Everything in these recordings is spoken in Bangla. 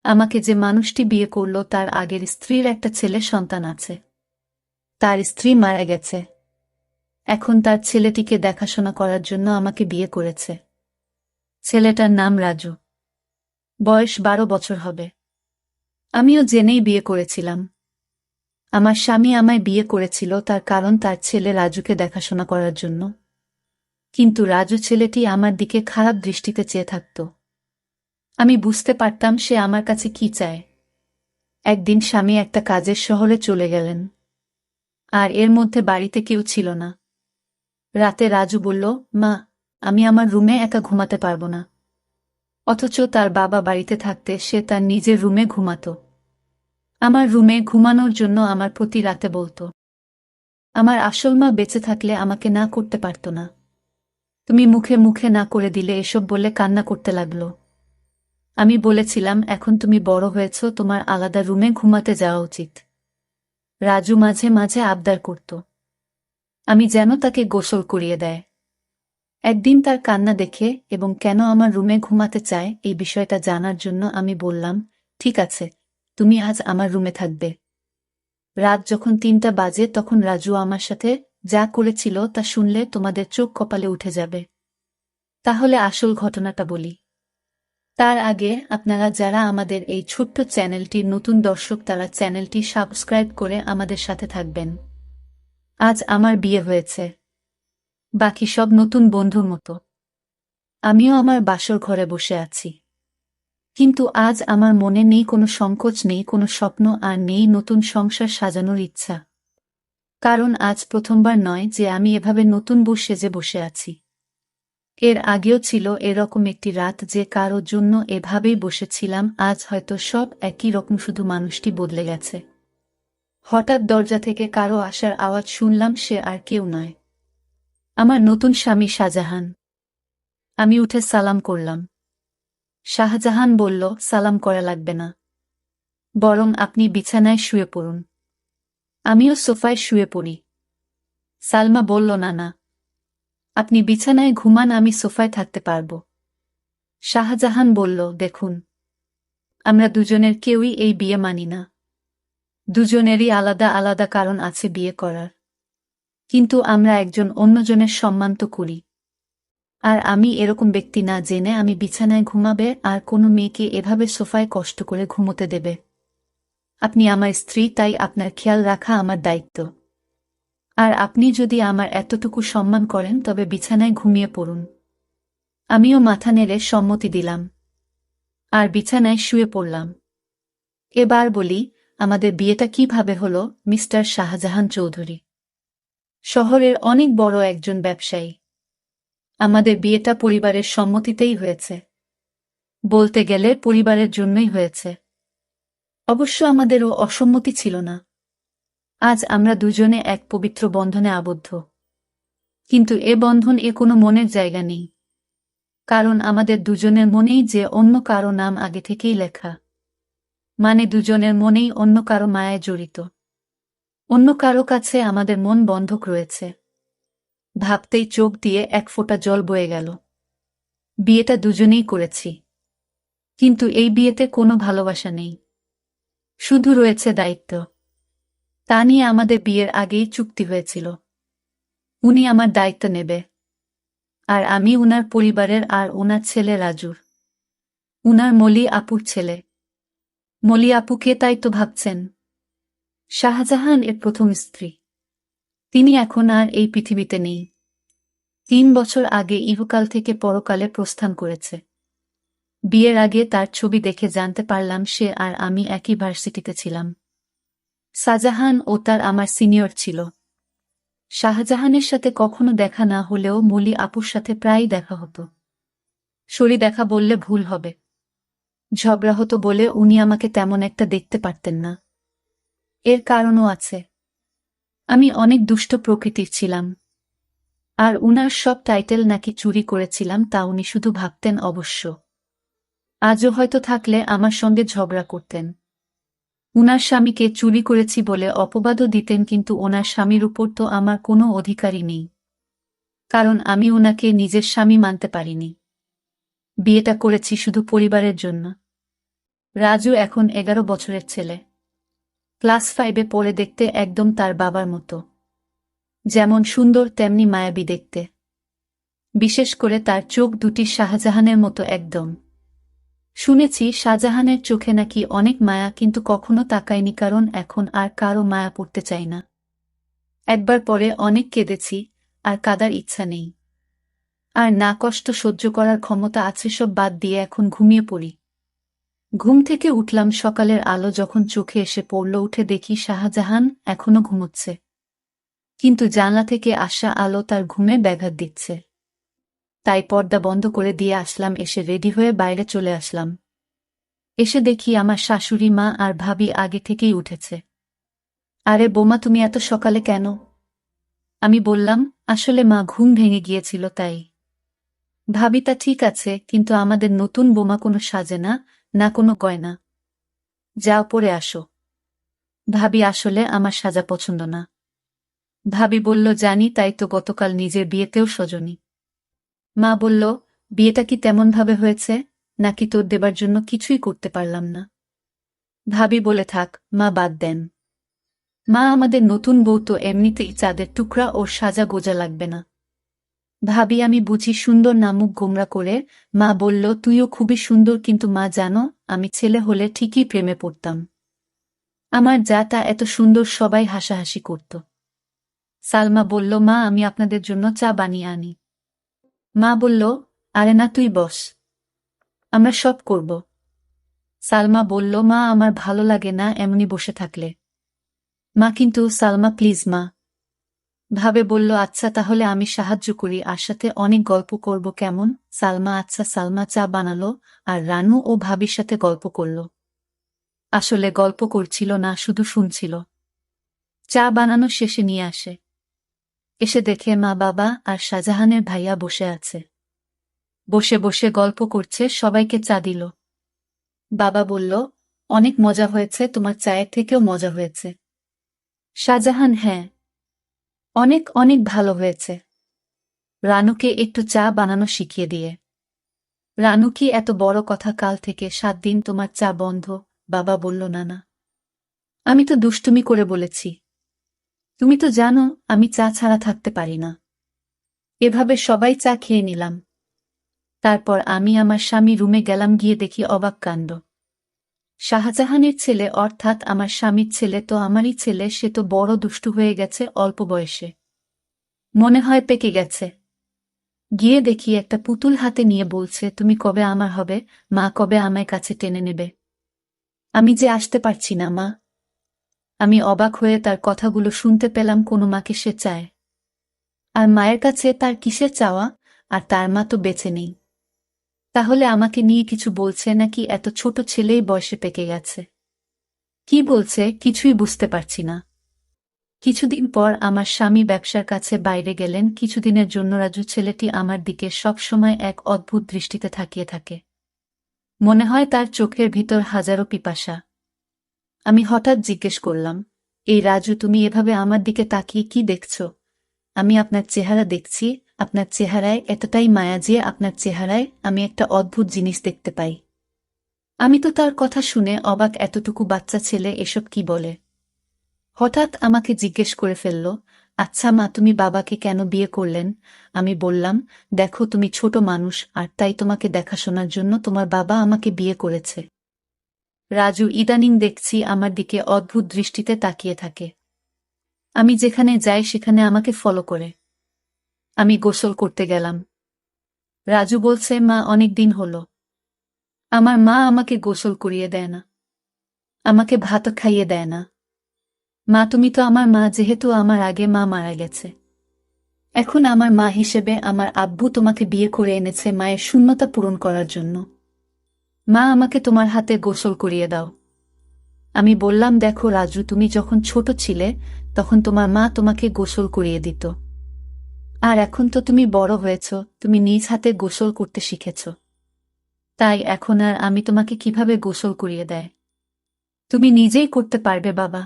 আমাকে যে মানুষটি বিয়ে করল তার আগের স্ত্রীর একটা ছেলে সন্তান আছে। তার স্ত্রী মারা গেছে। এখন তার ছেলেটিকে দেখাশোনা করার জন্য আমাকে বিয়ে করেছে। ছেলেটার নাম রাজু। বয়স 12 বছর হবে। আমিও জেনেই বিয়ে করেছিলাম। আমার স্বামী আমায় বিয়ে করেছিল তার কারণ তার ছেলে রাজুকে দেখাশোনা করার জন্য। কিন্তু রাজু ছেলেটি আমার দিকে খারাপ দৃষ্টিতে চেয়ে থাকত। আমি বুঝতে পারতাম সে আমার কাছে কি চায়। একদিন স্বামী একটা কাজের শহরে চলে গেলেন, আর এর মধ্যে বাড়িতে কেউ ছিল না। রাতে রাজু বলল, মা, আমি আমার রুমে একা ঘুমাতে পারব না। অথচ তার বাবা বাড়িতে থাকতে সে তার নিজের রুমে ঘুমাত। আমার রুমে ঘুমানোর জন্য আমার প্রতি রাতে বলত। আমার আসল মা বেঁচে থাকলে আমাকে না করতে পারত না। তুমি মুখে মুখে না করে দিলে এসব বলে কান্না করতে লাগল। আমি বলেছিলাম, এখন তুমি বড় হয়েছ, তোমার আলাদা রুমে ঘুমাতে যাওয়া উচিত। রাজু মাঝে মাঝে আবদার করত আমি যেন তাকে গোসল করিয়ে দেয়। একদিন তার কান্না দেখে এবং কেন আমার রুমে ঘুমাতে চায় এই বিষয়টা জানার জন্য আমি বললাম, ঠিক আছে, তুমি আজ আমার রুমে থাকবে। রাত যখন 3টা বাজে তখন রাজু আমার সাথে যা করেছিল তা শুনলে তোমাদের চোখ কপালে উঠে যাবে। তাহলে আসল ঘটনাটা বলি। তার আগে আপনারা যারা আমাদের এই ছোট্ট চ্যানেলটির নতুন দর্শক তারা চ্যানেলটি সাবস্ক্রাইব করে আমাদের সাথে থাকবেন। আজ আমার বিয়ে হয়েছে। বাকি সব নতুন বন্ধুর মতো আমিও আমার বাসর ঘরে বসে আছি। কিন্তু আজ আমার মনে নেই কোনো সংকোচ, নেই কোনো স্বপ্ন, আর নেই নতুন সংসার সাজানোর ইচ্ছা। কারণ আজ প্রথমবার নয় যে আমি এভাবে নতুন বউ সেজে বসে আছি। এর আগেও ছিল এরকম একটি রাত যে কারোর জন্য এভাবেই বসেছিলাম। আজ হয়তো সব একই রকম, শুধু মানুষটি বদলে গেছে। হঠাৎ দরজা থেকে কারো আসার আওয়াজ শুনলাম। সে আর কেউ নয়, আমার নতুন স্বামী শাহজাহান। আমি উঠে সালাম করলাম। শাহজাহান বলল, সালাম করা লাগবে না, বরং আপনি বিছানায় শুয়ে পড়ুন। আমিও সোফায় শুয়ে পড়ি। সালমা বলল, না না, আপনি বিছানায় ঘুমান, আমি সোফায় থাকতে পারব। শাহজাহান বলল, দেখুন, আমরা দুজনের কেউই এই বিয়ে মানি না। দুজনেরই আলাদা আলাদা কারণ আছে বিয়ে করার, কিন্তু আমরা একজন অন্যজনের সম্মান তো করি। আর আমি এরকম ব্যক্তি না জেনে আমি বিছানায় ঘুমাবে আর কোনো মেয়েকে এভাবে সোফায় কষ্ট করে ঘুমোতে দেবে। আপনি আমার স্ত্রী, তাই আপনার খেয়াল রাখা আমার দায়িত্ব। আর আপনি যদি আমার এতটুকু সম্মান করেন তবে বিছানায় ঘুমিয়ে পড়ুন। আমিও মাথা নেড়ে সম্মতি দিলাম আর বিছানায় শুয়ে পড়লাম। এবার বলি, আমাদের বিয়েটা কিভাবে হলো। মিস্টার শাহজাহান চৌধুরী শহরের অনেক বড় একজন ব্যবসায়ী। আমাদের বিয়েটা পরিবারের সম্মতিতেই হয়েছে। বলতে গেলে পরিবারের জন্যই হয়েছে। অবশ্য আমাদেরও অসম্মতি ছিল না। আজ আমরা দুজনে এক পবিত্র বন্ধনে আবদ্ধ। কিন্তু এ বন্ধন কোনো মনের জায়গা নেই, কারণ আমাদের দুজনের মনেই যে অন্য কারো নাম আগে থেকেই লেখা। মানে দুজনের মনেই অন্য কারো মায়ায় জড়িত। অন্য কারো কাছে আমাদের মন বন্ধক রয়েছে। ভাবতেই চোখ দিয়ে এক ফোঁটা জল বয়ে গেল। বিয়েটা দুজনেই করেছি, কিন্তু এই বিয়েতে কোনো ভালোবাসা নেই, শুধু রয়েছে দায়িত্ব। তা নিয়ে আমাদের বিয়ের আগেই চুক্তি হয়েছিল, উনি আমার দায়িত্ব নেবে, আর আমি উনার পরিবারের আর উনার ছেলে রাজুর, উনার মলি আপুর ছেলে। মলি আপুকে তাই তো ভাবছেন? শাহজাহান এর প্রথম স্ত্রী। তিনি এখন আর এই পৃথিবীতে নেই। 3 বছর আগে ইহকাল থেকে পরকালে প্রস্থান করেছে। বিয়ের আগে তার ছবি দেখে জানতে পারলাম সে আর আমি একই ভার্সিটিতে ছিলাম। শাহজাহান ও তার আমার সিনিয়র ছিল। শাহজাহানের সাথে কখনো দেখা না হলেও মলি আপুর সাথে প্রায়ই দেখা হতো। সরি দেখা বললে ভুল হবে। ঝগড়া হতো বলে উনি আমাকে তেমন একটা দেখতে পারতেন না। এর কারণও আছে। আমি অনেক দুষ্ট প্রকৃতির ছিলাম, আর উনার সব টাইটেল নাকি চুরি করেছিলাম তা উনি শুধু ভাবতেন। অবশ্য আজও হয়তো থাকলে আমার সঙ্গে ঝগড়া করতেন। উনার স্বামীকে চুরি করেছি বলে অপবাদও দিতেন, কিন্তু ওনার স্বামীর উপর তো আমার কোনো অধিকারই নেই, কারণ আমি উনাকে নিজের স্বামী মানতে পারিনি। বিয়েটা করেছি শুধু পরিবারের জন্য। রাজু এখন 11 বছরের ছেলে। ক্লাস 5-এ পড়ে, দেখতে একদম তার বাবার মতো। যেমন সুন্দর তেমনি মায়াবী দেখতে। বিশেষ করে তার চোখ দুটি শাহজাহানের মতো একদম। শুনেছি শাহজাহানের চোখে নাকি অনেক মায়া, কিন্তু কখনো তাকায়নি, কারণ এখন আর কারো মায়া পড়তে চাই না। একবার পরে অনেক কেঁদেছি, আর কাঁদার ইচ্ছা নেই। আর না কষ্ট সহ্য করার ক্ষমতা আছে, সব বাদ দিয়ে এখন ঘুমিয়ে পড়ি। ঘুম থেকে উঠলাম, সকালের আলো যখন চোখে এসে পড়ল, উঠে দেখি শাহজাহান এখনো ঘুমোচ্ছে। কিন্তু জানলা থেকে আসা আলো তার ঘুমে ব্যাঘাত দিচ্ছে। তাই পর্দা বন্ধ করে দিয়ে আসলাম, এসে রেডি হয়ে বাইরে চলে আসলাম। এসে দেখি আমার শাশুড়ি মা আর ভাবি আগে থেকেই উঠেছে। আরে বোমা, তুমি এত সকালে কেন? আমি বললাম, আসলে মা, ঘুম ভেঙে গিয়েছিল তাই। ভাবি, তা ঠিক আছে, কিন্তু আমাদের নতুন বোমা কোনো সাজে না, না কোনো গয়না। যাও পরে আসো। ভাবি, আসলে আমার সাজা পছন্দ না। ভাবি বলল, জানি, তাই তো গতকাল নিজের বিয়েতেও সজনি। মা বলল, বিয়েটা কি তেমনভাবে হয়েছে, নাকি তোর দেবার জন্য কিছুই করতে পারলাম না? ভাবি বলে, থাক মা, বাদ দেন। মা, আমাদের নতুন বউ তো এমনিতেই চাঁদের টুকরা, ওর সাজা গোজা লাগবে না। ভাবি, আমি বুঝি সুন্দর না, মুখ গোমরা করে মা বলল, তুইও খুবই সুন্দর, কিন্তু মা জানো, আমি ছেলে হলে ঠিকই প্রেমে পড়তাম। আমার যা তা এত সুন্দর, সবাই হাসাহাসি করত। সালমা বলল, মা, আমি আপনাদের জন্য চা বানিয়ে আনি। মা বলল, আরে না, তুই বস, আমরা সব করব। সালমা বলল, মা, আমার ভালো লাগে না এমনি বসে থাকলে। মা, কিন্তু সালমা প্লিজ মা। ভাবে বলল, আচ্ছা তাহলে আমি সাহায্য করি, আর সাথে অনেক গল্প করব, কেমন? সালমা আচ্ছা। সালমা চা বানালো, আর রানু ও ভাবির সাথে গল্প করল। আসলে গল্প করছিল না, শুধু শুনছিল। চা বানানো শেষে নিয়ে আসে। এসে দেখে মা, বাবা আর শাহজাহানের ভাইয়া বসে আছে। বসে বসে গল্প করছে, সবাইকে চা দিল। বাবা বলল, অনেক মজা হয়েছে, তোমার চায়ের থেকেও মজা হয়েছে। শাহজাহান, হ্যাঁ, অনেক অনেক ভালো হয়েছে। রানুকে একটু চা বানানো শিখিয়ে দিয়ে। রানু, কি এত বড় কথা, কাল থেকে 7 দিন তোমার চা বন্ধ? বাবা বলল, না না, আমি তো দুষ্টুমি করে বলেছি। তুমি তো জানো আমি চা ছাড়া থাকতে পারি না। এভাবে সবাই চা খেয়ে নিলাম। তারপর আমি আমার স্বামী রুমে গেলাম, গিয়ে দেখি অবাক কাণ্ড। শাহজাহানের ছেলে, অর্থাৎ আমার স্বামীর ছেলে তো আমারই ছেলে, সে তো বড় দুষ্টু হয়ে গেছে অল্প বয়সে। মনে হয় পেকে গেছে। গিয়ে দেখি একটা পুতুল হাতে নিয়ে বলছে, তুমি কবে আমার হবে মা, কবে আমায় কাছে টেনে নেবে? আমি যে আসতে পারছি না মা। আমি অবাক হয়ে তার কথাগুলো শুনতে পেলাম, কোনো মাকে সে চায়। আর মায়ের কাছে তার কিসের চাওয়া, আর তার মা তো বেঁচে নেই। তাহলে আমাকে নিয়ে কিছু বলছে নাকি? এত ছোট ছেলেই বয়সে পেকে গেছে। কি বলছে কিছুই বুঝতে পারছি না। কিছুদিন পর আমার স্বামী ব্যবসার কাছে বাইরে গেলেন কিছুদিনের জন্য। রাজু ছেলেটি আমার দিকে সব সময় এক অদ্ভুত দৃষ্টিতে তাকিয়ে থাকে। মনে হয় তার চোখের ভিতর হাজারো পিপাসা। আমি হঠাৎ জিজ্ঞেস করলাম, এই রাজু, তুমি এভাবে আমার দিকে তাকিয়ে কি দেখছো? আমি আপনার চেহারা দেখছি, আপনার চেহারায় এতটাই মায়া যে আপনার চেহারায় আমি একটা অদ্ভুত জিনিস দেখতে পাই। আমি তো তার কথা শুনে অবাক, এতটুকু বাচ্চা ছেলে এসব কি বলে? হঠাৎ আমাকে জিজ্ঞেস করে ফেলল, আচ্ছা মা, তুমি বাবাকে কেন বিয়ে করলেন? আমি বললাম, দেখো তুমি ছোট মানুষ, আর তাই তোমাকে দেখাশোনার জন্য তোমার বাবা আমাকে বিয়ে করেছে। রাজু ইদানিং দেখছি আমার দিকে অদ্ভুত দৃষ্টিতে তাকিয়ে থাকে। আমি যেখানে যাই সেখানে আমাকে ফলো করে। আমি গোসল করতে গেলাম। রাজু বলছে, মা, অনেক দিন হলো। আমার মা আমাকে গোসল করিয়ে দেয় না, আমাকে ভাত খাইয়ে দেয় না। মা, তুমি তো আমার মা, যেহেতু আমার আগে মা মারা গেছে। এখন আমার মা হিসেবে আমার আব্বু তোমাকে বিয়ে করে এনেছে মায়ের শূন্যতা পূরণ করার জন্য। মা, আমাকে তোমার হাতে গোসল করিয়ে দাও। আমি বললাম, দেখো রাজু, তুমি যখন ছোট ছিলে তখন তোমার মা তোমাকে গোসল করিয়ে দিত। আর এখন তো তুমি বড় হয়েছ, তুমি নিজ হাতে গোসল করতে শিখেছ। তাই এখন আর আমি তোমাকে কিভাবে গোসল করিয়ে দেয়? তুমি নিজেই করতে পারবে বাবা।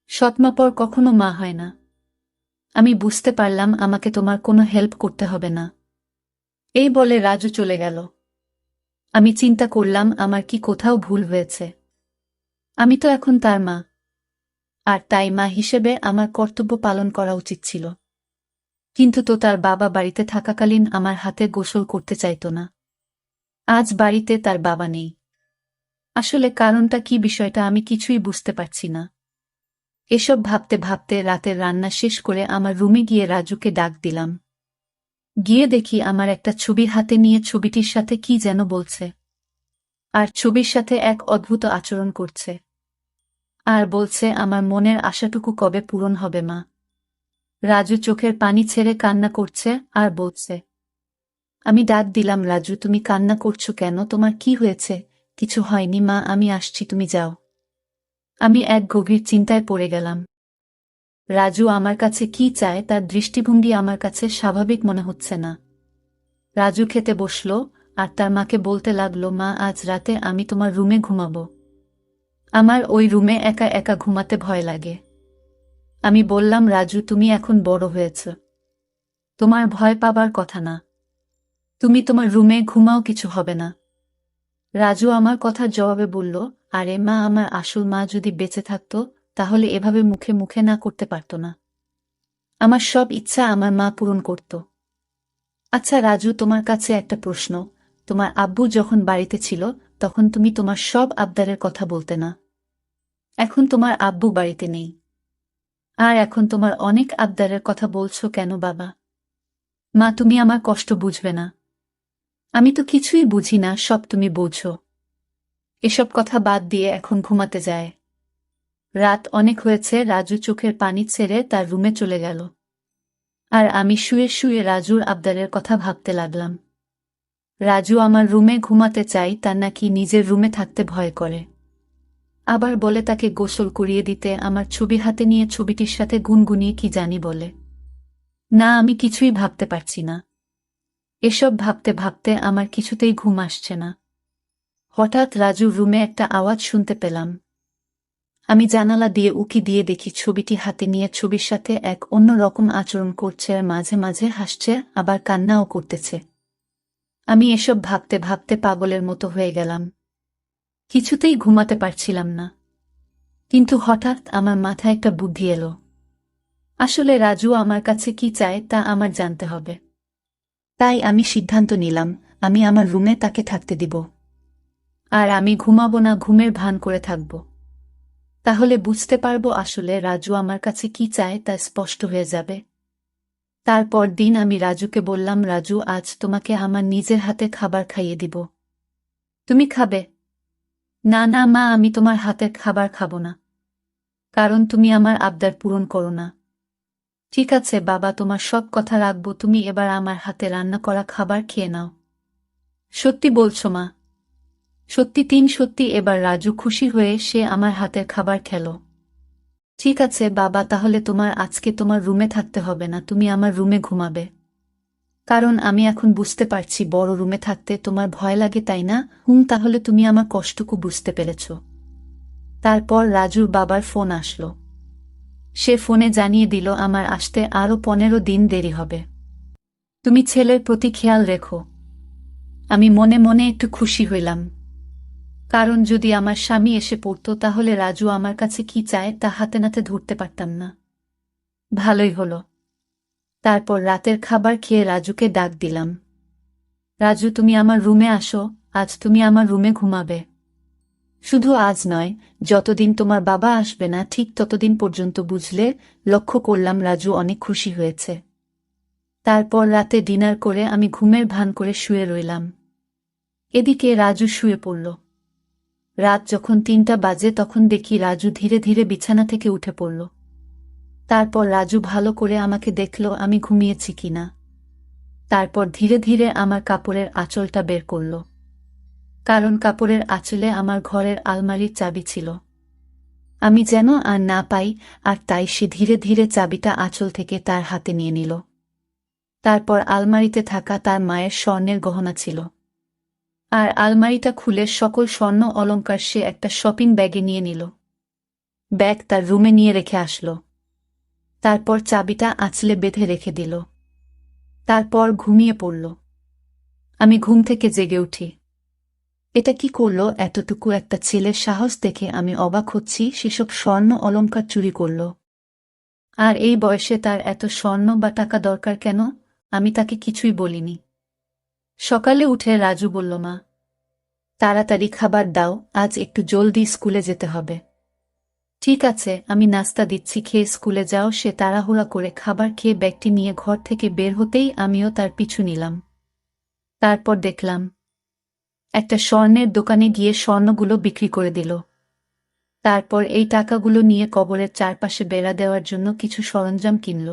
সৎমা পর কখনো মা হয় না। আমি বুঝতে পারলাম আমাকে তোমার কোনো হেল্প করতে হবে না। এই বলে রাজু চলে গেল। আমি চিন্তা করলাম আমার কি কোথাও ভুল হয়েছে। আমি তো এখন তার মা, আর তাই মা হিসেবে আমার কর্তব্য পালন করা উচিত ছিল। কিন্তু তো তার বাবা বাড়িতে থাকাকালীন আমার হাতে গোসল করতে চাইত না। আজ বাড়িতে তার বাবা নেই। আসলে কারণটা কি বিষয়টা আমি কিছুই বুঝতে পারছি না। এসব ভাবতে ভাবতে রাতের রান্না শেষ করে আমার রুমে গিয়ে রাজুকে ডাক দিলাম। গিয়ে দেখি আমার একটা ছবি হাতে নিয়ে ছবিটির সাথে কি যেন বলছে। আর ছবির সাথে এক অদ্ভুত আচরণ করছে। আর বলছে আমার মনের আশাটুকু কবে পূরণ হবে মা। রাজু চোখের পানি ছেড়ে কান্না করছে আর বলছে। আমি ডাক দিলাম, রাজু তুমি কান্না করছো কেন, তোমার কি হয়েছে? কিছু হয়নি মা, আমি আসছি, তুমি যাও। আমি এক গভীর চিন্তায় পড়ে গেলাম। রাজু আমার কাছে কি চায় তার দৃষ্টিভঙ্গি আমার কাছে স্বাভাবিক মনে হচ্ছে না। রাজু খেতে বসল আর তার মাকে বলতে লাগলো, মা আজ রাতে আমি তোমার রুমে ঘুমাবো। আমার ওই রুমে একা একা ঘুমাতে ভয় লাগে। আমি বললাম, রাজু তুমি এখন বড় হয়েছ, তোমার ভয় পাবার কথা না। তুমি তোমার রুমে ঘুমাও, কিছু হবে না। রাজু আমার কথার জবাবে বলল, আরে মা, আমার আসল মা যদি বেঁচে থাকত তাহলে এভাবে মুখে মুখে না করতে পারত না। আমার সব ইচ্ছা আমার মা পূরণ করত। আচ্ছা রাজু, তোমার কাছে একটা প্রশ্ন। তোমার আব্বু যখন বাড়িতে ছিল তখন তুমি তোমার সব আবদারের কথা বলতে না। এখন তোমার আব্বু বাড়িতে নেই, আর এখন তোমার অনেক আবদারের কথা বলছো কেন বাবা? মা তুমি আমার কষ্ট বুঝবে না? আমি তো কিছুই বুঝি না, সব তুমি বোঝো। এসব কথা বাদ দিয়ে এখন ঘুমাতে যায়। রাত অনেক হয়েছে। রাজু চোখের পানি ছেড়ে তার রুমে চলে গেল। আর আমি শুয়ে শুয়ে রাজুর আবদারের কথা ভাবতে লাগলাম। রাজু আমার রুমে ঘুমাতে চাই, তার নাকি নিজের রুমে থাকতে ভয় করে। আবার বলে তাকে গোসল করিয়ে দিতে, আমার ছবি হাতে নিয়ে ছবিটির সাথে গুনগুনিয়ে কি জানি বলে। না, আমি কিছুই ভাবতে পারছি না। এসব ভাবতে ভাবতে আমার কিছুতেই ঘুম আসছে না। হঠাৎ রাজুর রুমে একটা আওয়াজ শুনতে পেলাম। আমি জানালা দিয়ে উকি দিয়ে দেখি ছবিটি হাতে নিয়ে ছবির সাথে এক অন্য রকম আচরণ করছে, আর মাঝে মাঝে হাসছে, আবার কান্নাও করতেছে। আমি এসব ভাবতে ভাবতে পাগলের মতো হয়ে গেলাম। কিছুতেই ঘুমাতে পারছিলাম না। কিন্তু হঠাৎ আমার মাথায় একটা বুদ্ধি এলো। আসলে রাজু আমার কাছে কি চায় তা আমার জানতে হবে। তাই আমি সিদ্ধান্ত নিলাম, আমি আমার রুমে তাকে থাকতে দিব। আর আমি ঘুমাবো না, ঘুমের ভান করে থাকব। তাহলে বুঝতে পারবো আসলে রাজু আমার কাছে কি চায় তা স্পষ্ট হয়ে যাবে। তারপর দিন আমি রাজুকে বললাম, রাজু আজ তোমাকে আমার নিজের হাতে খাবার খাইয়ে দিব। তুমি খাবে? না না মা, আমি তোমার হাতের খাবার খাবো না, কারণ তুমি আমার আবদার পূরণ করো না। ঠিক আছে বাবা, তোমার সব কথা রাখবো, তুমি এবার আমার হাতে রান্না করা খাবার খেয়ে নাও। সত্যি বলছো মা? সত্যি, সত্যি। এবার রাজু খুশি হয়ে সে আমার হাতের খাবার খেলো। ঠিক আছে বাবা, তাহলে তোমার আজকে তোমার রুমে থাকতে হবে না, তুমি আমার রুমে ঘুমাবে। কারণ আমি এখন বুঝতে পারছি বড় রুমে থাকতে তোমার ভয় লাগে, তাই না? তাহলে তুমি আমার কষ্টটুকু বুঝতে পেরেছ। তারপর রাজুর বাবার ফোন আসলো। সে ফোনে জানিয়ে দিল আমার আসতে আরও 15 দিন দেরি হবে। তুমি ছেলের প্রতি খেয়াল রেখো। আমি মনে মনে একটু খুশি হইলাম, কারণ যদি আমার স্বামী এসে পড়তো তাহলে রাজু আমার কাছে কি চায় তা হাতে নাতে ধরতে পারতাম না। ভালোই হলো। তারপর রাতের খাবার খেয়ে রাজুকে ডাক দিলাম। রাজু তুমি আমার রুমে আসো, আজ তুমি আমার রুমে ঘুমাবে। শুধু আজ নয়, যতদিন তোমার বাবা আসবে না ঠিক ততদিন পর্যন্ত, বুঝলে? লক্ষ্য করলাম রাজু অনেক খুশি হয়েছে। তারপর রাতে ডিনার করে আমি ঘুমের ভান করে শুয়ে রইলাম। এদিকে রাজু শুয়ে পড়ল। রাত যখন 3টা বাজে তখন দেখি রাজু ধীরে ধীরে বিছানা থেকে উঠে পড়ল। তারপর রাজু ভালো করে আমাকে দেখল আমি ঘুমিয়েছি কিনা। তারপর ধীরে ধীরে আমার কাপড়ের আঁচলটা বের করল, কারণ কাপড়ের আঁচলে আমার ঘরের আলমারির চাবি ছিল। আমি যেন আর না পাই, আর তাই সে ধীরে ধীরে চাবিটা আঁচল থেকে তার হাতে নিয়ে নিল। তারপর আলমারিতে থাকা তার মায়ের স্বর্ণের গহনা ছিল, আর আলমারিটা খুলে সকল স্বর্ণ অলংকার সে একটা শপিং ব্যাগে নিয়ে নিল। ব্যাগ তার রুমে নিয়ে রেখে আসলো। তারপর চাবিটা আঁচলে বেঁধে রেখে দিল। তারপর ঘুমিয়ে পড়ল। আমি ঘুম থেকে জেগে উঠি। এটা কি করলো? এতটুকু একটা ছেলের সাহস দেখে আমি অবাক হচ্ছি। সেসব স্বর্ণ অলংকার চুরি করল। আর এই বয়সে তার এত স্বর্ণ বা টাকা দরকার কেন? আমি তাকে কিছুই বলিনি। সকালে উঠে রাজু বলল, মা, তাড়াতাড়ি খাবার দাও, আজ একটু জলদি স্কুলে যেতে হবে। ঠিক আছে, আমি নাস্তা দিচ্ছি, খেয়ে স্কুলে যাও। সে তাড়াহুড়া করে খাবার খেয়ে ব্যাগটি নিয়ে ঘর থেকে বের হতেই আমিও তার পিছু নিলাম। তারপর দেখলাম একটা স্বর্ণের দোকানে গিয়ে স্বর্ণগুলো বিক্রি করে দিল। তারপর এই টাকাগুলো নিয়ে কবরের চারপাশে বেড়া দেওয়ার জন্য কিছু সরঞ্জাম কিনল।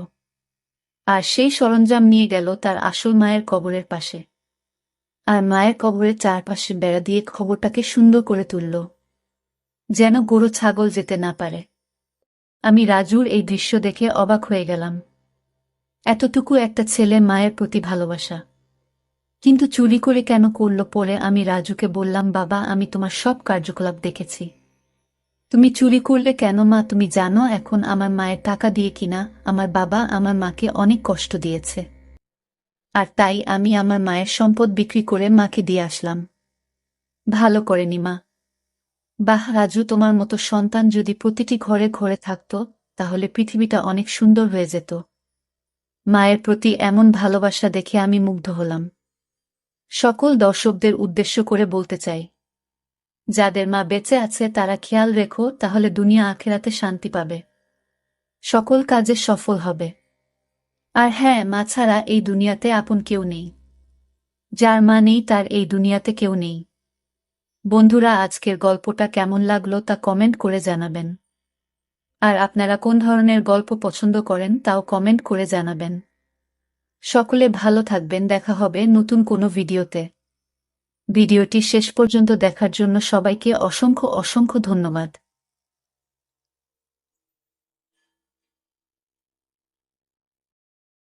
আর সেই সরঞ্জাম নিয়ে গেল তার আসল মায়ের কবরের পাশে। আর মায়ের কবরের চারপাশে বেড়া দিয়ে খবরটাকে সুন্দর করে তুলল, যেন গরু ছাগল যেতে না পারে। আমি রাজুর এই দৃশ্য দেখে অবাক হয়ে গেলাম। এতটুকু একটা ছেলে, মায়ের প্রতি ভালোবাসা, কিন্তু চুরি করে কেন করল? পরে আমি রাজুকে বললাম, বাবা, আমি তোমার সব কার্যকলাপ দেখেছি। তুমি চুরি করলে কেন মা? তুমি জানো এখন আমার মায়ের টাকা দিয়ে কিনা আমার বাবা আমার মাকে অনেক কষ্ট দিয়েছে। আর তাই আমি আমার মায়ের সম্পদ বিক্রি করে মাকে দিয়ে আসলাম। ভালো করেনি মা। বাহ রাজু, তোমার মতো সন্তান যদি প্রতিটি ঘরে ঘরে থাকত, তাহলে পৃথিবীটা অনেক সুন্দর হয়ে যেত। মায়ের প্রতি এমন ভালোবাসা দেখে আমি মুগ্ধ হলাম। সকল দর্শকদের উদ্দেশ্য করে বলতে চাই, যাদের মা বেঁচে আছে তারা খেয়াল রেখো, তাহলে দুনিয়া আখেরাতে শান্তি পাবে, সকল কাজে সফল হবে। আর হ্যাঁ, মা ছাড়া এই দুনিয়াতে আপন কেউ নেই। যার মা নেই তার এই দুনিয়াতে কেউ নেই। বন্ধুরা, আজকের গল্পটা কেমন লাগলো তা কমেন্ট করে জানাবেন। আর আপনারা কোন ধরনের গল্প পছন্দ করেন তাও কমেন্ট করে জানাবেন। সকলে ভালো থাকবেন, দেখা হবে নতুন কোনো ভিডিওতে। ভিডিওটি শেষ পর্যন্ত দেখার জন্য সবাইকে অসংখ্য অসংখ্য ধন্যবাদ।